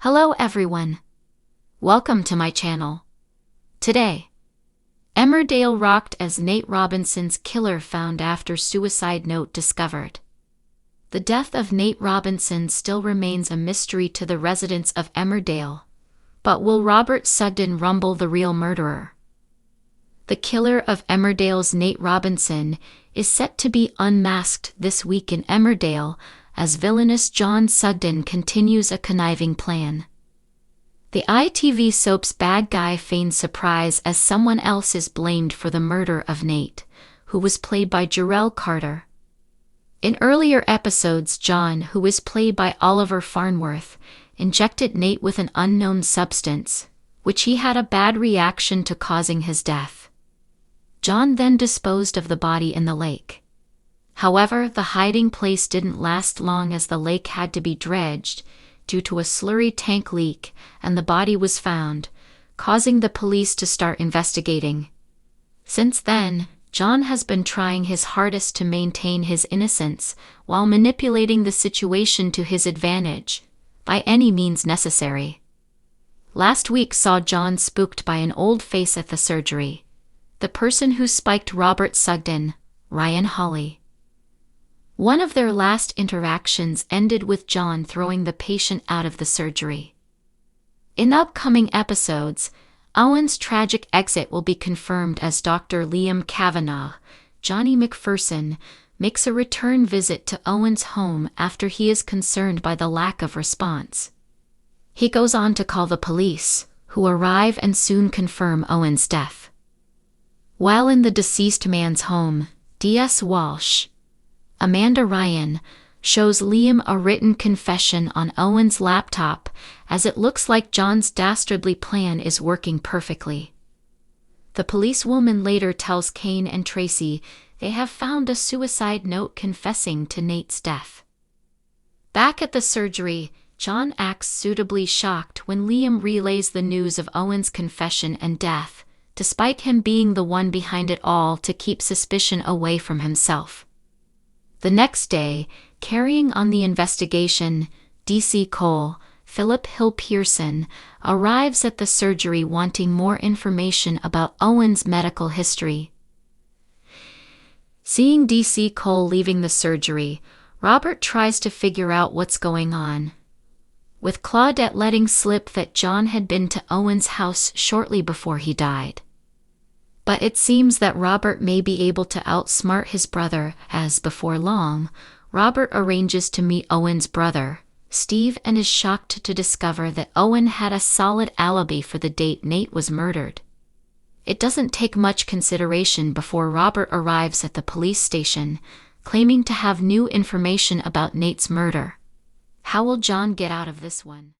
Hello everyone. Welcome to my channel. Today, Emmerdale rocked as Nate Robinson's killer found after suicide note discovered. The death of Nate Robinson still remains a mystery to the residents of Emmerdale, but will Robert Sugden rumble the real murderer? The killer of Emmerdale's Nate Robinson is set to be unmasked this week in Emmerdale as villainous John Sugden continues a conniving plan. The ITV soap's bad guy feigns surprise as someone else is blamed for the murder of Nate, who was played by Jarrell Carter. In earlier episodes, John, who is played by Oliver Farnworth, injected Nate with an unknown substance, which he had a bad reaction to, causing his death. John then disposed of the body in the lake. However, the hiding place didn't last long as the lake had to be dredged due to a slurry tank leak, and the body was found, causing the police to start investigating. Since then, John has been trying his hardest to maintain his innocence while manipulating the situation to his advantage, by any means necessary. Last week saw John spooked by an old face at the surgery. The person who spiked Robert Sugden, Ryan Hawley. One of their last interactions ended with John throwing the patient out of the surgery. In upcoming episodes, Owen's tragic exit will be confirmed as Dr. Liam Kavanagh, Johnny McPherson, makes a return visit to Owen's home after he is concerned by the lack of response. He goes on to call the police, who arrive and soon confirm Owen's death. While in the deceased man's home, D.S. Walsh, Amanda Ryan, shows Liam a written confession on Owen's laptop, as it looks like John's dastardly plan is working perfectly. The policewoman later tells Kane and Tracy they have found a suicide note confessing to Nate's death. Back at the surgery, John acts suitably shocked when Liam relays the news of Owen's confession and death, despite him being the one behind it all to keep suspicion away from himself. The next day, carrying on the investigation, D.C. Cole, Philip Hill Pearson, arrives at the surgery wanting more information about Owen's medical history. Seeing D.C. Cole leaving the surgery, Robert tries to figure out what's going on, with Claudette letting slip that John had been to Owen's house shortly before he died. But it seems that Robert may be able to outsmart his brother, as before long, Robert arranges to meet Owen's brother, Steve, and is shocked to discover that Owen had a solid alibi for the date Nate was murdered. It doesn't take much consideration before Robert arrives at the police station, claiming to have new information about Nate's murder. How will John get out of this one?